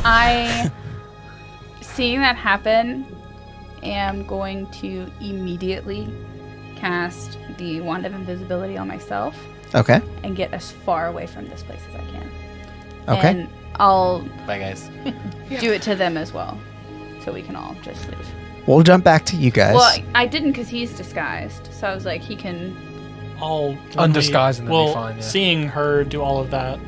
I, seeing that happen, am going to immediately cast the Wand of Invisibility on myself. Okay. And get as far away from this place as I can. Okay. And I'll Bye, guys. do it to them as well. So we can all just leave. We'll jump back to you guys. Well, I didn't because he's disguised. So I was like, he can... I'll undisguised and then be fine. Yeah. Seeing her do all of that,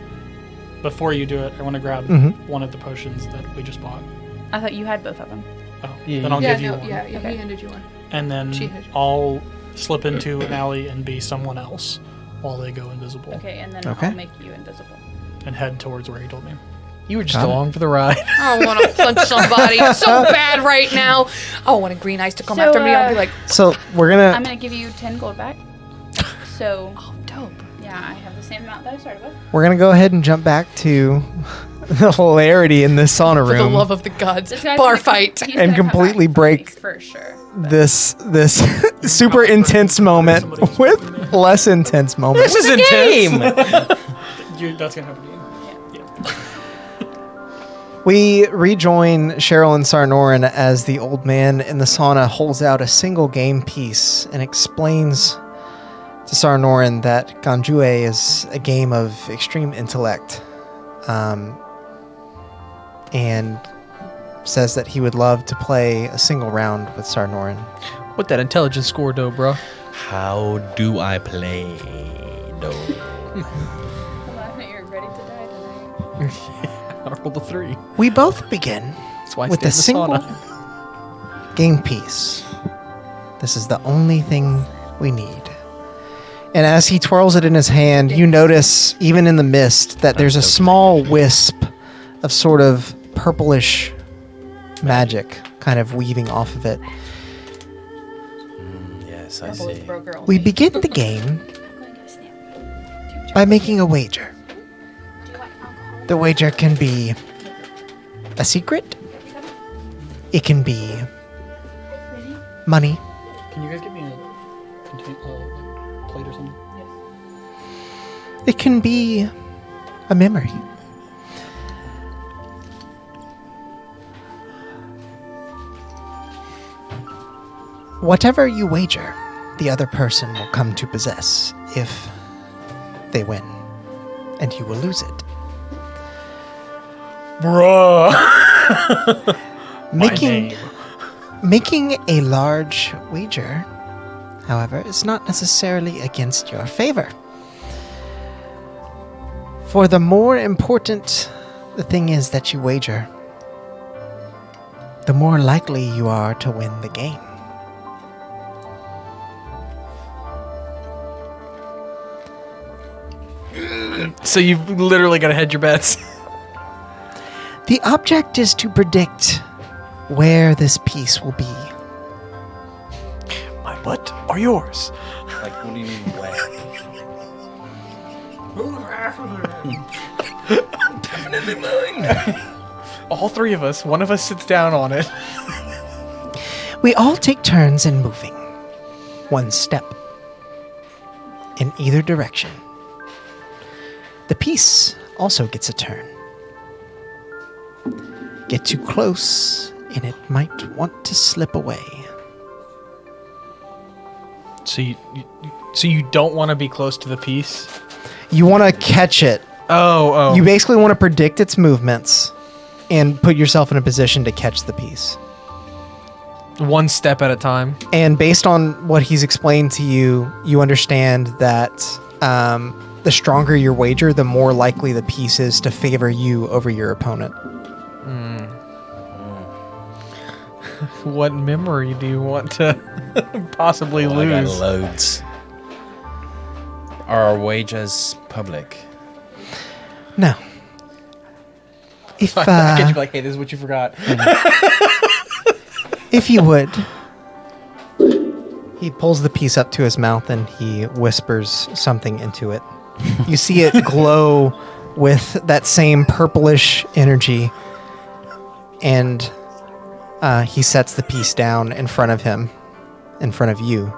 before you do it, I want to grab one of the potions that we just bought. I thought you had both of them. Oh, then I'll give you one. Yeah, Okay. he handed you one. And then I'll slip into an alley and be someone else while they go invisible. Okay, and then I'll make you invisible. And head towards where he told me. You were just along for the ride. I want to punch somebody so bad right now. I want Green Eyes to come after me. I'll be like... So we're going to... I'm going to give you 10 gold back. So... Oh, dope. Yeah, I have the same amount that I started with. We're going to go ahead and jump back to the hilarity in this sauna room. For the love of the gods. Bar fight. And completely break for sure. This super intense moment with less intense moments. This is intense. That's going to happen to you. We rejoin Cheryl and Sarnorin as the old man in the sauna holds out a single game piece and explains to Sarnorin that Ganjue is a game of extreme intellect, and says that he would love to play a single round with Sarnorin. What that intelligence score, though, bro? How do I play, though? You're ready to die tonight. I rolled a 3. We both begin with a single game piece. This is the only thing we need. And as he twirls it in his hand, you notice, even in the mist, that there's a small wisp of sort of purplish magic kind of weaving off of it. Yes, I see. We begin the game by making a wager. The wager can be a secret. It can be money. Can you guys get me a plate or something? It can be a memory. Whatever you wager, the other person will come to possess if they win, and you will lose it. Bruh. Making a large wager, however, is not necessarily against your favor. For the more important the thing is that you wager, the more likely you are to win the game. So you've literally got to hedge your bets. The object is to predict where this piece will be. My butt or yours? Like, what do you mean where? Definitely mine. All 3 of us. One of us sits down on it. We all take turns in moving, one step in either direction. The piece also gets a turn. Get too close, and it might want to slip away. So you don't want to be close to the piece? You want to catch it. Oh. You basically want to predict its movements and put yourself in a position to catch the piece. One step at a time. And based on what he's explained to you, you understand that the stronger your wager, the more likely the piece is to favor you over your opponent. What memory do you want to possibly lose? I got loads. Are our wagers public? No. If I get you like, hey, this is what you forgot. if you would. He pulls the piece up to his mouth and he whispers something into it. You see it glow with that same purplish energy, and he sets the piece down in front of him, in front of you,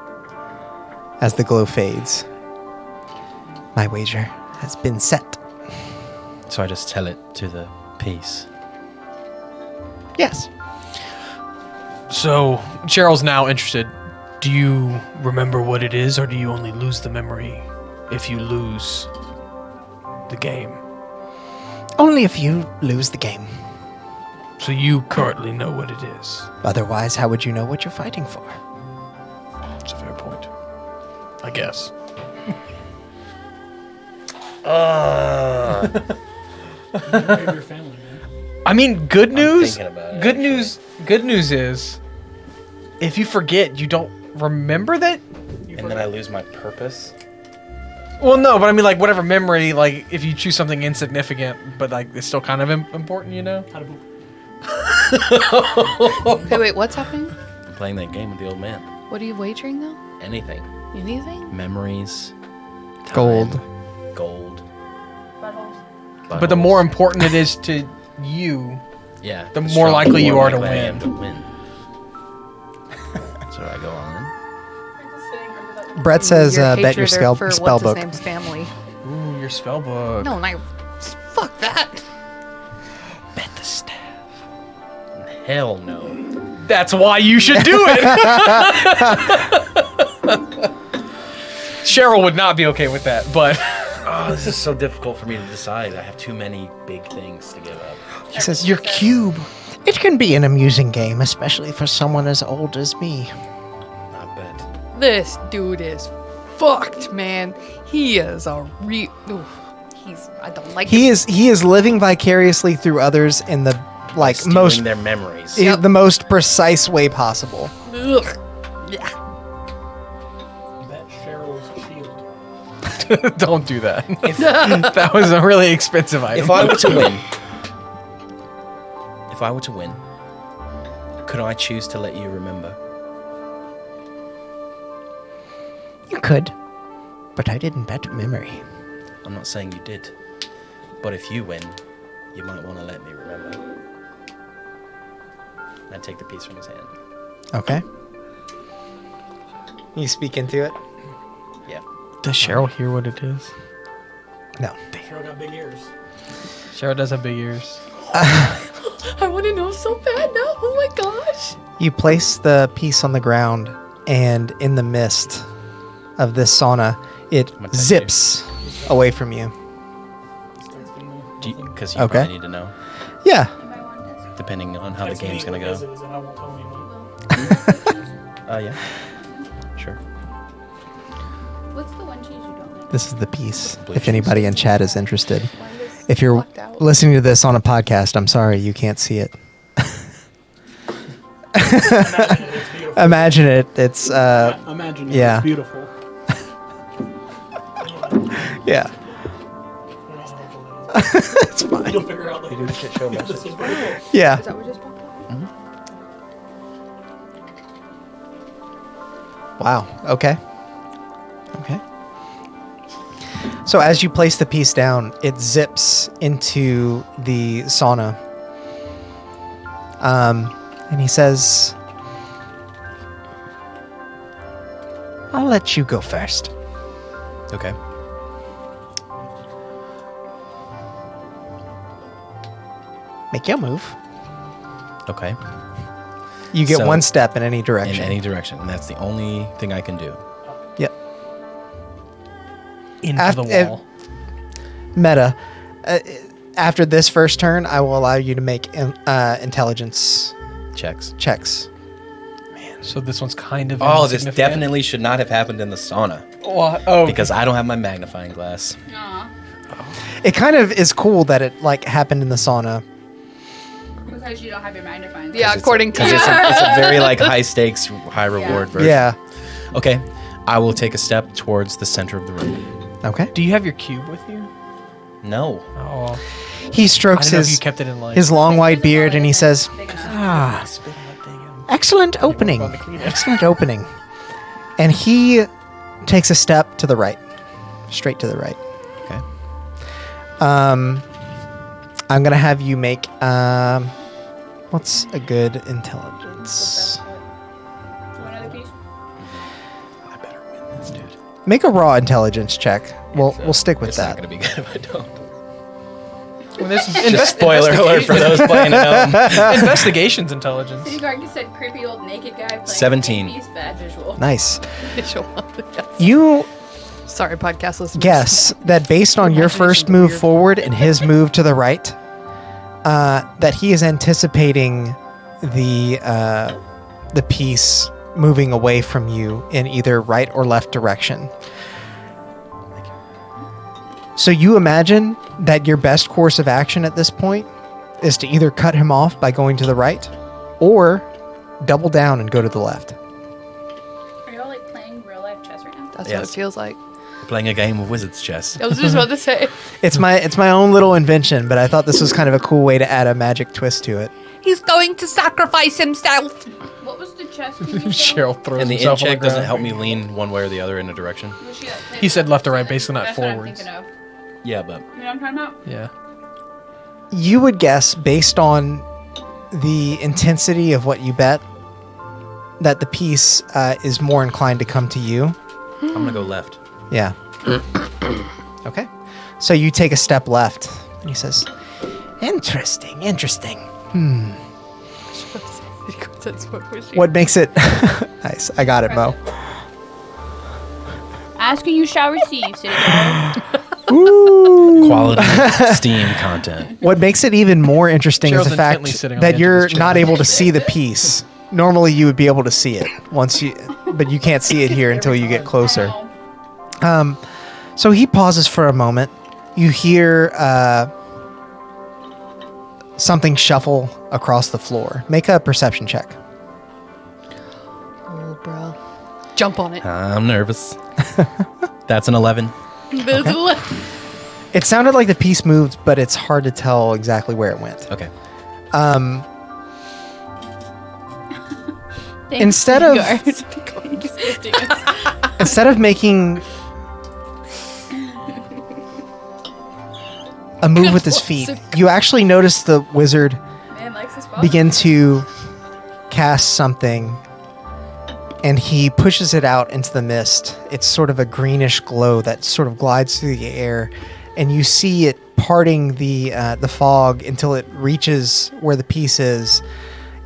as the glow fades. My wager has been set. So I just tell it to the piece. Yes. So, Cheryl's now interested. Do you remember what it is, or do you only lose the memory if you lose the game? Only if you lose the game. So you currently know what it is. Otherwise, how would you know what you're fighting for? That's a fair point. I guess. Save your family, man. I mean, good news. thinking about it, Good actually. news. Good news is, if you forget, you don't remember that. And then I lose my purpose. Well, no, but I mean, like, whatever memory, like, if you choose something insignificant, but, like, it's still kind of important, you know? How to boop. Okay, wait, what's happening? I'm playing that game with the old man. What are you wagering though? Anything. Anything? Memories. Time, Gold. Gold. But the more important it is to you, yeah, the more likely you are to likely I win. am to win. So I go all in. Brett says, Your bet your hatred for spell what's his book. name's family. Ooh, your spell book. No, fuck that. Bet the staff. Hell no. That's why you should do it. Cheryl would not be okay with that, but Oh, this is so difficult for me to decide. I have too many big things to give up. He says, your cube. It can be an amusing game, especially for someone as old as me. I bet. This dude is fucked, man. He is a I don't like him. He is living vicariously through others in the Stealing most their memories. the most precise way possible. Ugh. Yeah. Bet Cheryl's shield. don't do that. That was a really expensive item. If I were to win, could I choose to let you remember? You could, but I didn't bet memory. I'm not saying you did, but if you win, you might want to let me remember. And I take the piece from his hand. Okay. You speak into it? Yeah. Does Cheryl hear what it is? No. Cheryl got big ears. Cheryl does have big ears. I want to know so bad now. Oh my gosh. You place the piece on the ground, and in the mist of this sauna, it gonna touch zips away from you. Because you Okay. probably need to know, Yeah. depending on how the Text me game's going to what go. it is, and I won't tell anyone. Yeah. Sure. What's the one cheese you don't like? This is the piece. Blue If cheese. anybody in chat is interested. Mine is If you're fucked out. listening to this on a podcast, I'm sorry you can't see it. Imagine it. It's beautiful. Imagine it. It's Imagine it. yeah. It's beautiful. yeah. It's fine. You'll figure out later. You do the shit show This message. is pretty cool. Yeah. Is that what just popped up? Wow. Okay. Okay. So as you place the piece down, it zips into the sauna. And he says, I'll let you go first. Okay. Make your move. Okay. You get So, one step in any direction. In any direction. And that's the only thing I can do. Yep. Into After- the wall. Meta. After this first turn, I will allow you to make intelligence Checks. checks. So this one's kind of Oh, this insignificant. definitely should not have happened in the sauna. Oh, Because I don't have my magnifying glass. Aw. It kind of is cool that it like happened in the sauna. Because you don't have your magnifying. Yeah, according to Because you. it's a very like high stakes, high reward version. Yeah. Okay. I will take a step towards the center of the room. Okay. do you have your cube with you? No. Oh, He I strokes didn't know if you his kept it in line. his long white beard and he says, "Ah, excellent opening. Excellent opening." And he takes a step to the right. Straight to the right. Okay. I'm going to have you make what's a good intelligence? One other piece. I better win this, dude. Make a raw intelligence check. We'll stick with It's that. not going to be good if I don't. Well, this is Just spoiler alert for those playing at home. investigations intelligence. City Guard said creepy old naked guy playing 17. Piece, bad visual. Nice. Visual. You Sorry, podcast listeners. guess that based on your first Imagination's move weird. forward and his move to the right, that he is anticipating the piece moving away from you in either right or left direction. So you imagine that your best course of action at this point is to either cut him off by going to the right or double down and go to the left. Are y'all like playing real life chess right now? That's what Yes. it feels like. We're playing a game of wizard's chess. I was just about to say. It's my own little invention, but I thought this was kind of a cool way to add a magic twist to it. He's going to sacrifice himself. What was the chess team? Cheryl throws And the himself int on check doesn't ground. help me lean one way or the other in a direction. He said left or right, basically not That's what I'm forwards. thinking of. Yeah, but You know what I'm talking about? Yeah. You would guess, based on the intensity of what you bet, that the piece is more inclined to come to you. I'm gonna go left. Yeah. Okay. So you take a step left, and he says, "Interesting, interesting. That's what we're What makes it nice? I got it, Mo. Ask and you shall receive, City Guard. Ooh. Quality Steam content. What makes it even more interesting is Cheryl's the fact intently sitting on the that edge of you're his chair. not able to see the piece. Normally, you would be able to see it but you can't see it here until you get closer. So he pauses for a moment. You hear something shuffle across the floor. Make a perception check. Oh, bro. Jump on it. I'm nervous. That's an 11. It sounded like the piece moved, but it's hard to tell exactly where it went. Okay. Thanks, Instead City of- Guard. Thanks, City Guard. Instead of making a move with his feet, you actually notice the wizard Man likes his spot. begin to cast something, and he pushes it out into the mist. It's sort of a greenish glow that sort of glides through the air, and you see it parting the fog until it reaches where the piece is.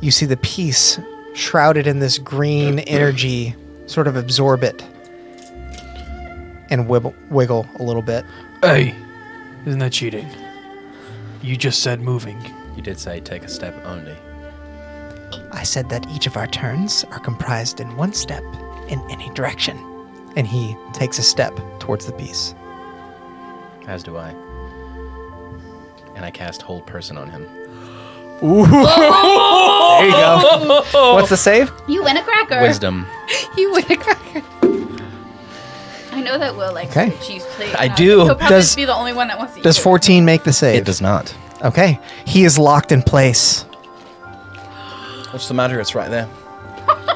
You see the piece shrouded in this green energy sort of absorb it and wiggle a little bit. Hey, isn't that cheating? You just said moving. You did say take a step only. I said that each of our turns are comprised in one step in any direction. And he takes a step towards the piece. As do I. And I cast Hold Person on him. There you go. What's the save? You win a cracker. Wisdom. You win a cracker. I know that Will likes Okay. the cheese plate. I do. He'll probably Does- be the only one that wants to Does eat 14 make the save? It does not. Okay. He is locked in place. What's the matter? It's right there.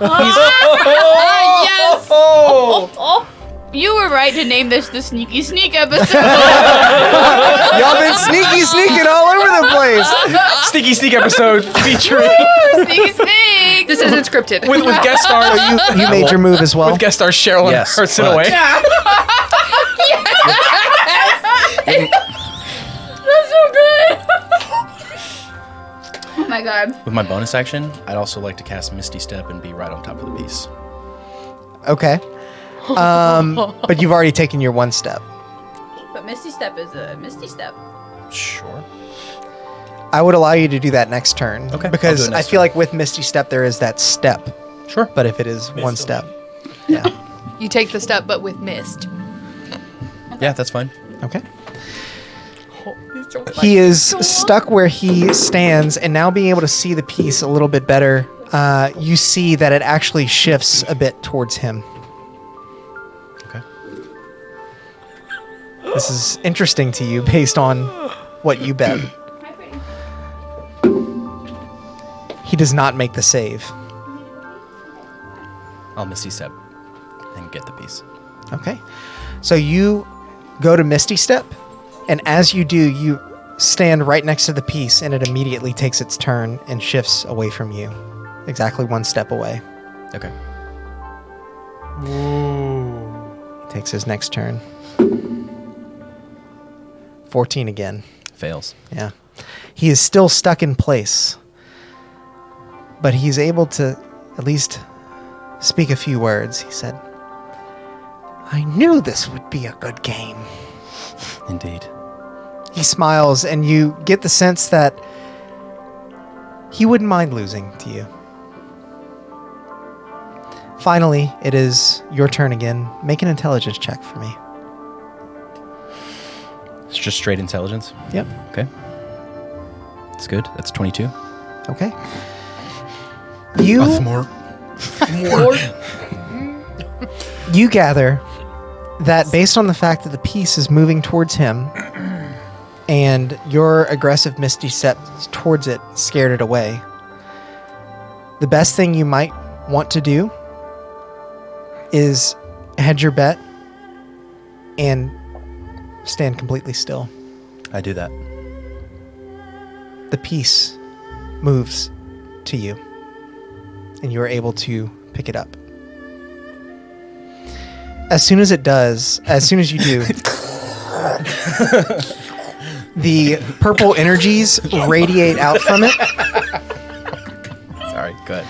Yes. it. Oh, you were right to name this the Sneaky Sneak episode. Y'all been sneaking all over the place. Sneaky Sneak episode featuring Sneaky Sneak. This isn't scripted. with guest stars You made your move as well. with guest stars Cheryl and Yes, Hudson but- away. That's so good. Oh my god. With my bonus action, I'd also like to cast Misty Step and be right on top of the piece. Okay. But you've already taken your one step. But Misty Step is a Misty Step. Sure. I would allow you to do that next turn. Okay, I'll do Because it I next feel turn. like with Misty Step, there is that step. Sure. But if it is one step. Yeah. You take the step, but with mist. Yeah, that's fine. Okay. He is stuck where he stands, and now being able to see the piece a little bit better, you see that it actually shifts a bit towards him. Okay. This is interesting to you based on what you bet. Hi, pretty. He does not make the save. I'll Misty Step and get the piece. Okay. So you go to Misty Step, and as you do, you stand right next to the piece, and it immediately takes its turn and shifts away from you. Exactly one step away. Okay. He takes his next turn. 14 again. fails. Yeah. He is still stuck in place. But he's able to at least speak a few words. He said, I knew this would be a good game. Indeed. He smiles, and you get the sense that he wouldn't mind losing to you. Finally, it is your turn again. Make an intelligence check for me. It's just straight intelligence. Yep. Okay. That's good. That's 22. Okay. You you gather that based on the fact that the piece is moving towards him and your aggressive misty step towards it scared it away, the best thing you might want to do is hedge your bet and stand completely still. I do that. The piece moves to you, and you are able to pick it up. As soon as it does, as soon as you do, the purple energies radiate out from it. Sorry, good.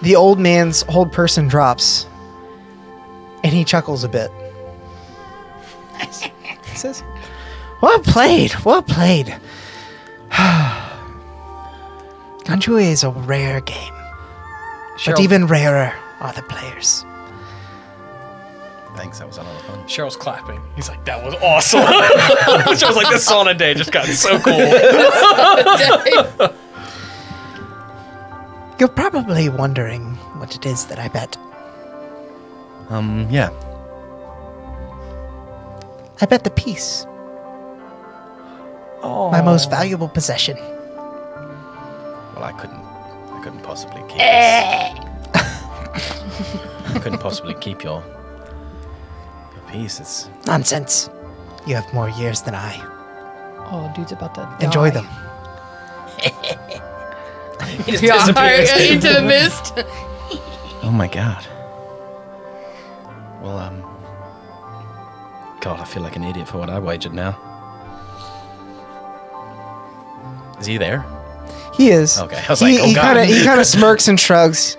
The old man's hold person drops, and he chuckles a bit. He says, well played, well played. Ganjue is a rare game, but even rarer are the players. Thanks, that was a lot of fun. Cheryl's clapping. He's like, that was awesome. Cheryl's like, this sauna day just got so cool. You're probably wondering what it is that I bet. Yeah. I bet the piece. My most valuable possession. Well, I couldn't possibly keep this. I couldn't possibly keep your piece. It's Nonsense. You have more years than I. Oh, dude's about to die. Enjoy them. he just Yeah, disappears. into the mist. Oh my god. Well, God, I feel like an idiot for what I wagered now. Is he there? He is. Okay, I was like, oh he god. He kind of smirks and shrugs.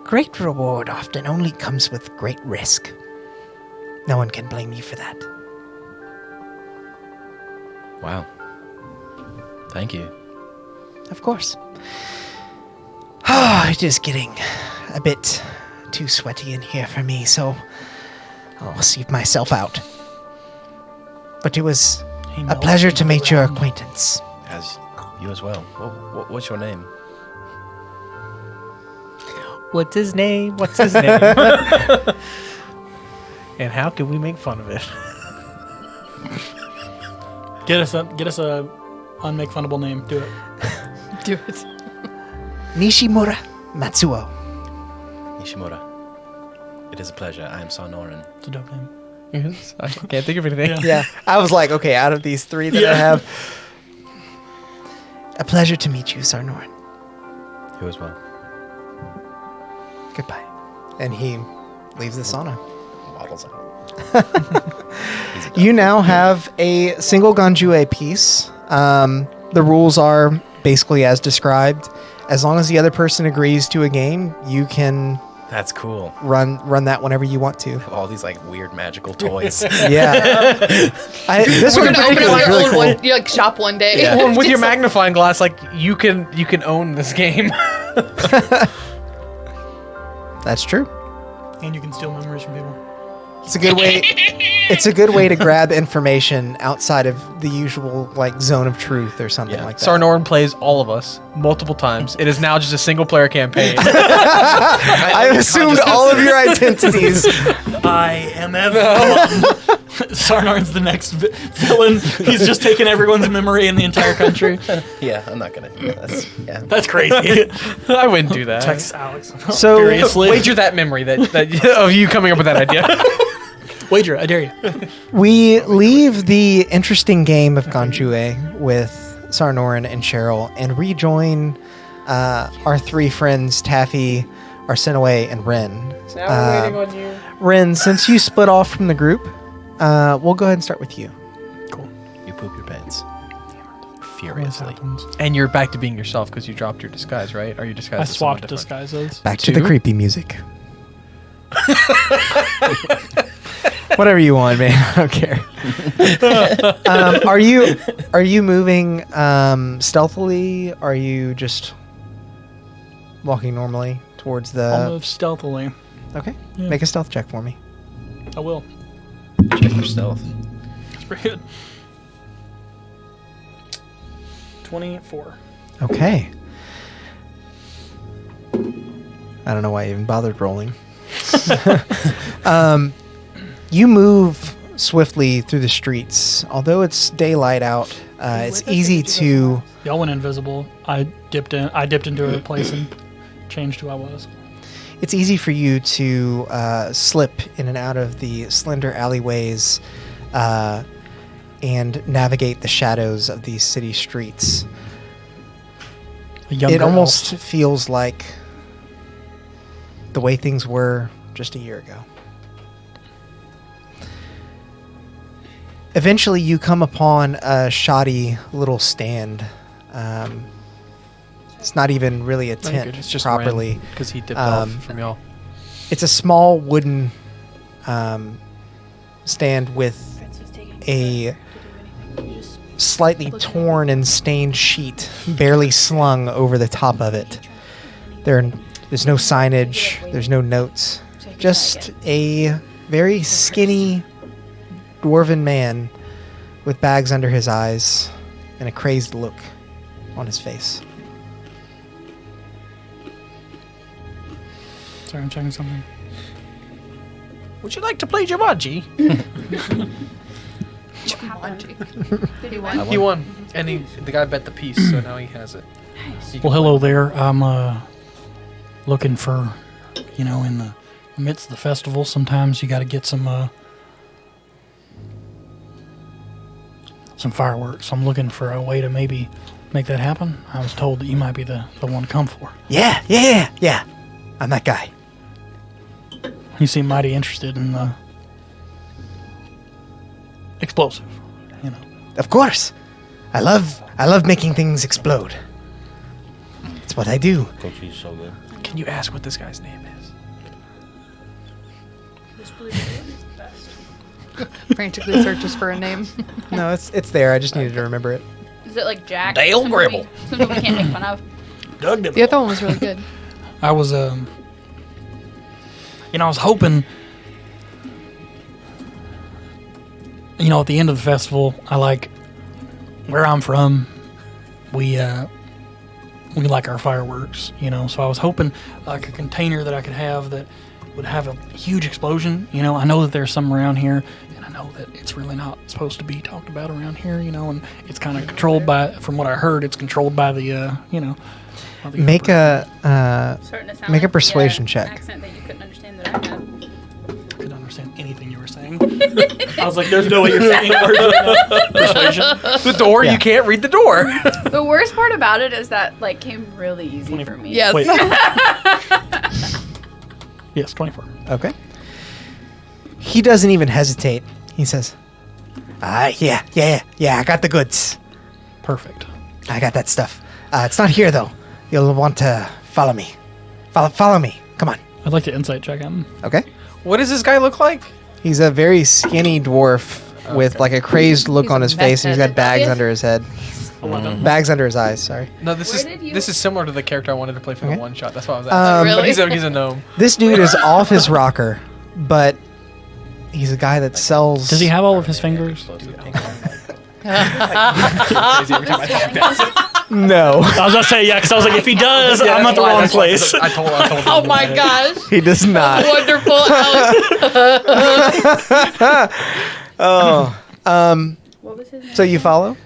Great reward often only comes with great risk. No one can blame you for that. Wow. Thank you. Of course. It is getting a bit too sweaty in here for me, so I'll seep myself out. But it was a pleasure to make your acquaintance. As you as well. What's your name? What's his name? What's his name? And how can we make fun of it? Get us a unmakefunnable name. Do it. Do it. Nishimura Matsuo. Nishimura. It is a pleasure. I am Sarnoran. It's a dope name. I can't think of anything. Yeah. Yeah, I was like, okay, out of these three that I have, a pleasure to meet you, Sarnoran. You as well. Goodbye. And he leaves the sauna. Waddles out. You now have a single Ganjue piece. The rules are basically as described. As long as the other person agrees to a game, you can That's cool. run that whenever you want to. All these like weird magical toys. Yeah. This We're one in gonna open particular up is your really own cool. one, like shop one day. Yeah. Well, and with your magnifying glass, like you can own this game. That's true. And you can steal memories from people. It's a good way. It's a good way to grab information outside of the usual like zone of truth or something Yeah. like that. Sarnoran plays all of us multiple times. It is now just a single player campaign. I assumed all of your identities. I am Evan. Sarnarn's the next villain. He's just taken everyone's memory in the entire country. Yeah, I'm not gonna. Yeah. That's crazy. I wouldn't do that. Text Alex. So Furiously. Wager that memory that of you coming up with that idea. Wager, I dare you. we leave the interesting game of Ganjue with Sarnoran and Cheryl and rejoin our three friends, Taffy, Arsinoe, and Ren. Now we're waiting on you. Ren, since you split off from the group, we'll go ahead and start with you. furiously. And you're back to being yourself because you dropped your disguise, right? Or you disguised I as someone swapped different? disguises. Back to the creepy music. Whatever you want, man. I don't care. Are you moving stealthily? Are you just walking normally towards I'll the? move stealthily. Okay. Yeah. Make a stealth check for me. I will. Check your stealth. It's pretty good. 24. Okay. I don't know why I even bothered rolling. You move swiftly through the streets. Although it's daylight out, it's easy to. Y'all went invisible. I dipped into a place and changed who I was. It's easy for you to slip in and out of the slender alleyways and navigate the shadows of these city streets. It almost feels like the way things were just a year ago. Eventually, you come upon a shoddy little stand. It's not even really a tent It's just properly. because he dipped off from y'all. It's a small wooden stand with a slightly torn and stained sheet barely slung over the top of it. There's no signage, there's no notes. Just a very skinny dwarven man with bags under his eyes and a crazed look on his face. Sorry, I'm checking something. Would you like to play Jumanji? Did he win? He won. And the guy bet the piece, so now he has it. Well, hello there. I'm looking for, in the midst of the festival, sometimes you got to get some fireworks. I'm looking for a way to maybe make that happen. I was told that you might be the one to come for. Yeah. I'm that guy. You seem mighty interested in the explosive, Of course. I love making things explode. It's what I do. Cookie's so good. Can you ask what this guy's name is? Frantically searches for a name. No, it's there. I just needed to remember it. Is it like Jack? Dale Something Gribble. Something we can't make fun of. Doug did. The other one was really good. I was I was hoping, at the end of the festival, I like where I'm from. We like our fireworks, so I was hoping like a container that I could have that would have a huge explosion. I know that there's some around here, and I know that it's really not supposed to be talked about around here, and it's kind of controlled by, from what I heard, it's controlled by the, by the Make emperor. Starting to sound Make a like persuasion the, check. Accent that you couldn't understand that I had. I couldn't understand anything you were saying. I was like, there's no way you're saying words right now. Persuasion. The door, Yeah. you can't read the door. The worst part about it is that came really easy for me. Yes. Wait. Yes, 24. Okay. He doesn't even hesitate. He says, yeah, I got the goods. Perfect. I got that stuff. It's not here, though. You'll want to follow me. Follow me. Come on. I'd like to insight check him. Okay? What does this guy look like? He's a very skinny dwarf with like a crazed look He's on a his face, and he's got meth bags head. under his head. 11. Bags under his eyes, sorry. No, this Where did you- is similar to the character I wanted to play for Okay. the one shot. That's why I was asking. Um, But Really? he's a gnome. This dude is off his rocker, but he's a guy that sells... Does he have all of his fingers? Crazy every time I tap that. No, I was about to say, yeah, because I was like, if he does, Yeah, I'm at that's the why- wrong that's why- place. I told him. Oh my gosh. he does not. Wonderful, Alex. Oh. What was his name? So you follow?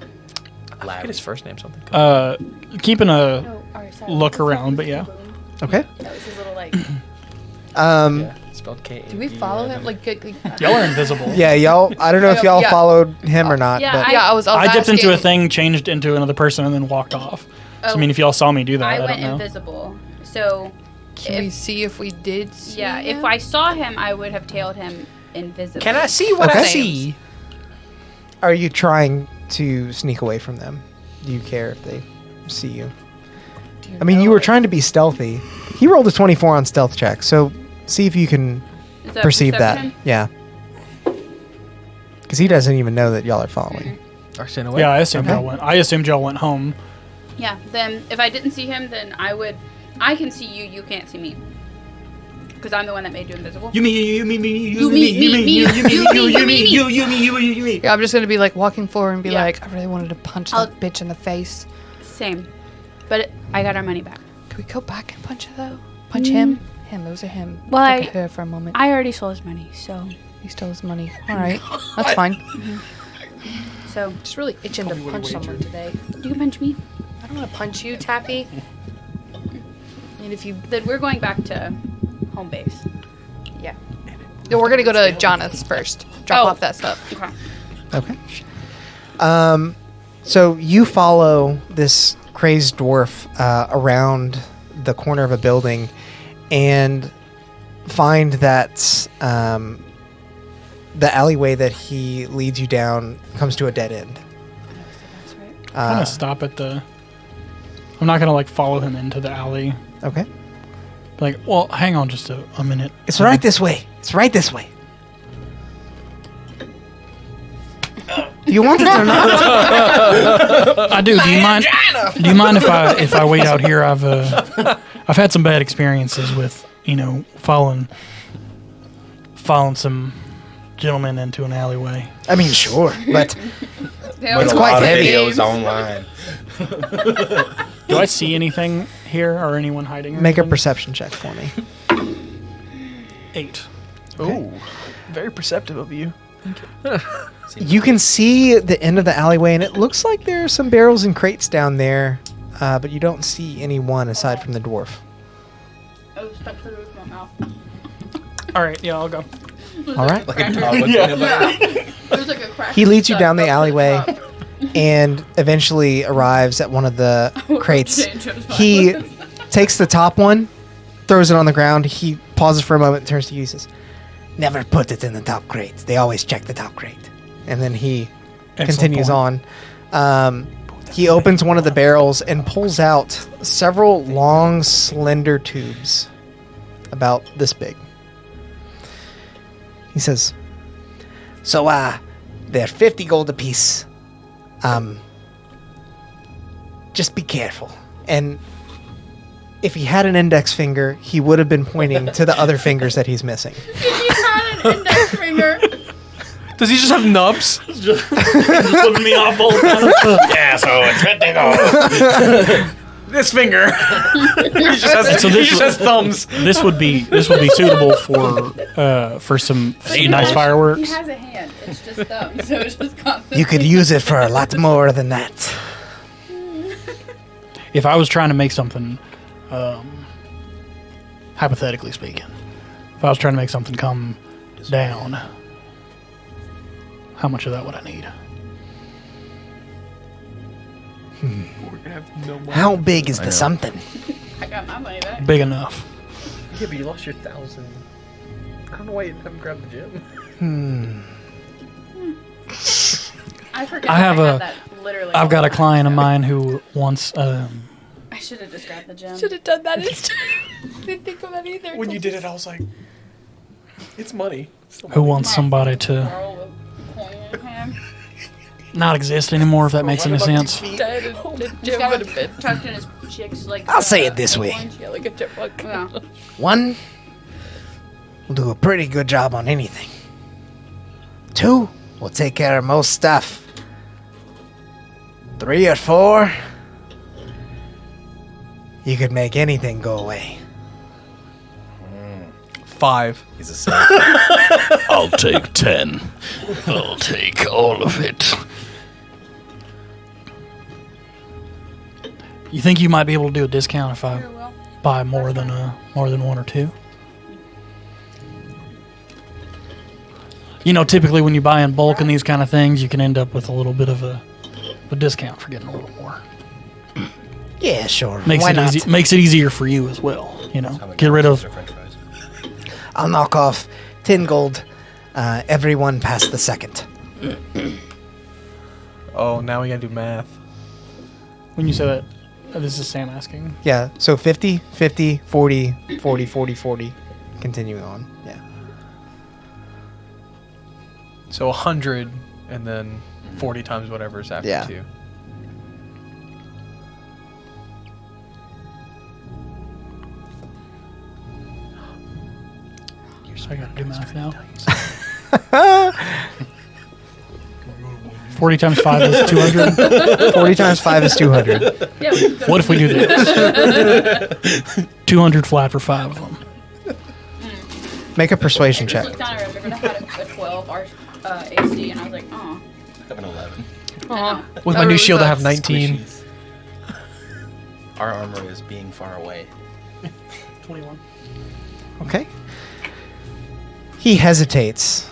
I forget his first name. Something. Keeping a No, alright, sorry. look around, but yeah. Okay. That was his little Yeah, spelled K. Do we follow him? Y'all are invisible. Yeah, y'all. I don't know if y'all Yeah. followed him or not, Yeah, but I was I dipped into asking. a thing, changed into another person, and then walked off. So, I Oh. mean, if y'all saw me do that, I, I don't went know. invisible. So, Can we see if we did see yeah, if him? I saw him, I would have tailed him invisible. see what Okay. I see? are you trying to sneak away from them? do you care if they see you? I mean, you were trying to be stealthy. He rolled a 24 on stealth check, so see if you can Is that perceive perception? that. Yeah. Because he doesn't even know that y'all are following. Or staying away. Yeah, I assumed Okay. y'all went. I assumed y'all went home. Yeah, then if I didn't see him, then I can see you, you can't see me. Because I'm the one that made you invisible. You me. Yeah, I'm just gonna be like walking forward and be Yeah. like, I really wanted to punch I'll- that bitch in the face. Same. But I got our money back. Can we go back and punch her though? Punch him? Him, it was a him. Well, Like I- a her for a moment. I already stole his money, so... He stole his money. Alright, that's fine. So, Just really itching to punch someone today. you can punch me. I don't want to punch you, Taffy. And if you... Then we're going back to home base. Yeah. No, we're gonna go to Jonathan's first. Drop Oh. off that stuff. Okay. Okay. So you follow this crazed dwarf around the corner of a building and find that the alleyway that he leads you down comes to a dead end. That's right. I'm gonna stop at the. I'm not gonna like follow him into the alley. Okay. Like, well, hang on just a minute. It's right this way. It's right this way. Do you want it or not? I do. Do you mind? Do you mind if I wait out here? I've had some bad experiences with following some gentlemen into an alleyway. I mean, sure, but It's quite heavy. Videos online. Do I see anything here or anyone hiding? or make a anything? perception check for me. 8. Ooh, very perceptive of you. You can see the end of the alleyway, and it looks like there are some barrels and crates down there, but you don't see anyone aside from the dwarf. I was stuck to the roof of my mouth. All right, yeah, I'll go. All right. Like a dog with anybody. There's like a crack. He leads you stuck down the up to alleyway top. and eventually arrives at one of the crates. Change his mind. He takes the top one, throws it on the ground. He pauses for a moment, turns to you, and says, "Never put it in the top crate. They always check the top crate." And then he Excellent continues point. on. He opens one of the barrels and pulls out several long, slender tubes, about this big. He says, "So, they're 50 gold apiece. Just be careful." And if he had an index finger, he would have been pointing to the other fingers that he's missing. He had an index finger. Does he just have nubs? Just flipping me off all the time. Yeah, so it's 50 gold. This finger. he just has thumbs. This would be suitable for some nice fireworks. He has a hand. It's just thumb, so it's just constant. You could use it for a lot more than that. If I was trying to make something, hypothetically speaking, if I was trying to make something come down, how much of that would I need? We're gonna have no money. How big is the something? I got my money back. Big enough. Yeah, but you lost your 1,000. I don't know why you haven't grabbed the gym. I forget. I have that literally. I've got a all the client of time, mine who wants. so I should have just grabbed the gem. Should have done that instead. Didn't think of that either. When you did it, I was like, it's money. Still Who money. wants somebody to Girl with coin in hand. not exist anymore? If that makes any sense. Dead and He's Jim got would it have been. tucked in his cheeks like. I'll say it this way. orange. Yeah, like a chipmunk. Yeah. One, we'll do a pretty good job on anything. Two, we'll take care of most stuff. 3 or 4, you could make anything go away. 5. He's a safe. I'll take 10. I'll take all of it. You think you might be able to do a discount if I Sure will. buy more than 1 or 2? Typically when you buy in bulk and these kind of things, you can end up with a little bit of a discount for getting a little more. Yeah, sure. Makes Why it not? easy. Makes it easier for you as well. Get rid of. French fries. I'll knock off 10 gold, everyone past the second. Oh, now we gotta do math. When you say that, this is Sam asking. Yeah, so 50, 50, 40, 40, 40, 40. Continuing on. Yeah. So 100 and then 40 times whatever's after Yeah. 2. I gotta do math now. 40 times 5 is 200. 40 times 5 is 200. Yeah, What if we do this? 200 flat for 5 of them. Make a persuasion I check. just looked down and I remembered I had a 12 AC, and I was like, oh. I have an 11. With my new shield, I have 19. Squishies. Our armor is being far away. 21. Okay. He hesitates.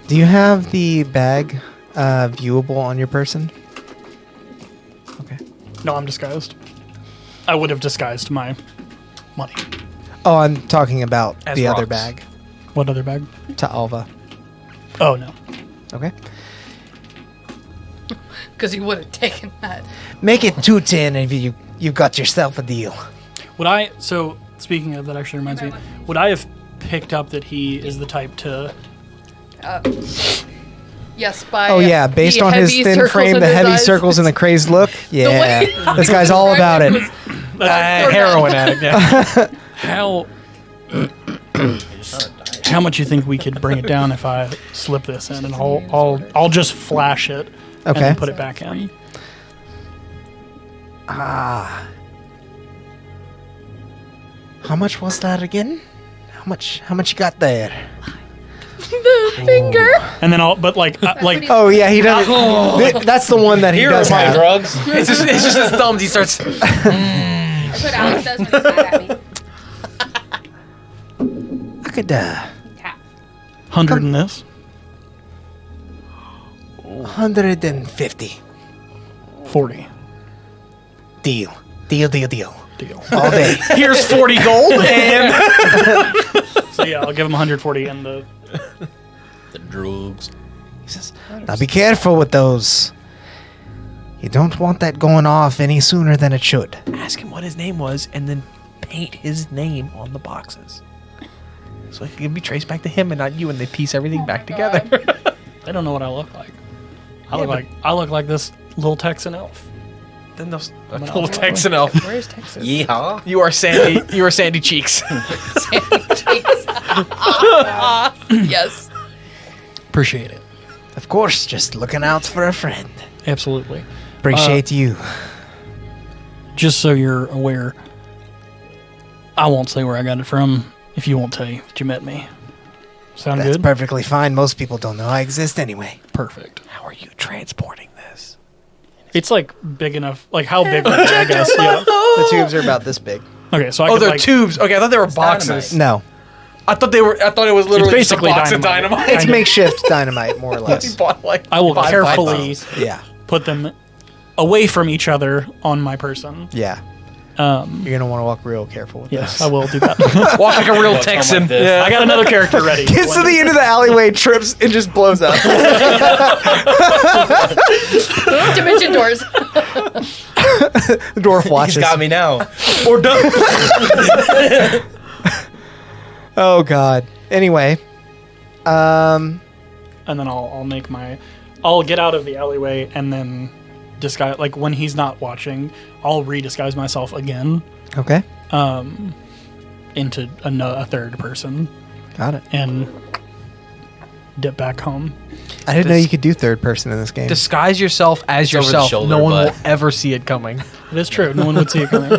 Do you have the bag viewable on your person? Okay. No, I'm disguised. I would have disguised my money. Oh, I'm talking about As the other rocks. bag. What other bag? To Alva. Oh, no. Okay. Because he would have taken that. Make it 210 if you got yourself a deal. Would I, so speaking of, that actually reminds me, would I have picked up that he is the type to, Yes, by Oh yeah, based the on his heavy thin circles frame, in the his heavy eyes. circles, and the crazed look. Yeah, way- this guy's all about it. Heroin addict, yeah. how much you think we could bring it down if I slip this in, and I'll just flash it and Okay. then put it back in. How much was that again? How much you got there? The finger. And then like Oh yeah, he does. That's the one that he Here does are my have. drugs. It's just his thumbs. He starts. That's what Alex does when he's mad at me. I could 100 in this. 150. 40. Deal. Deal. All day. Here's 40 gold and So yeah, I'll give him 140 and the The drugs. He says, now be careful with those. You don't want that going off any sooner than it should. ask him what his name was, and then paint his name on the boxes, so it can be traced back to him and not you, and they piece everything back together. they don't know what I look like. Yeah, I look like this little Texan elf. Then those I'm an little elf. Texan elf. Where's Texas? Yeehaw. You are Sandy. You are Sandy Cheeks. Yes. Appreciate it. Of course, just looking out for a friend. Absolutely. Appreciate you. Just so you're aware, I won't say where I got it from if you won't tell you that you met me. Sound That's good? perfectly fine. Most people don't know I exist anyway. Perfect. How are you transporting this? It's like big enough. Like how big? Would it be, I guess. Yeah. The tubes are about this big. Okay, so I Oh, could they're like, tubes. Okay, I thought they were boxes. No, I thought they were. I thought it was literally It's just a basically box of dynamite. dynamite. it's makeshift dynamite, more or He less. bought like I will 5 carefully boxes. Yeah, put them away from each other on my person. yeah. Um, You're gonna want to walk real careful with yes, this. I will do that. Walk like a real Walk Texan. like this. yeah. I got another character ready. Gets to the end of the alleyway, trips, and just blows up. Dimension doors. The dwarf He's watches. got me now. Or done. Oh God. Anyway, And then I'll get out of the alleyway and then disguise, like when he's not watching, I'll redisguise myself again okay, into a third person got it. and dip back home. I didn't know you could do third person in this game. Disguise yourself as over the yourself. shoulder, No one will but- ever see it coming. It is true. No one would see it coming.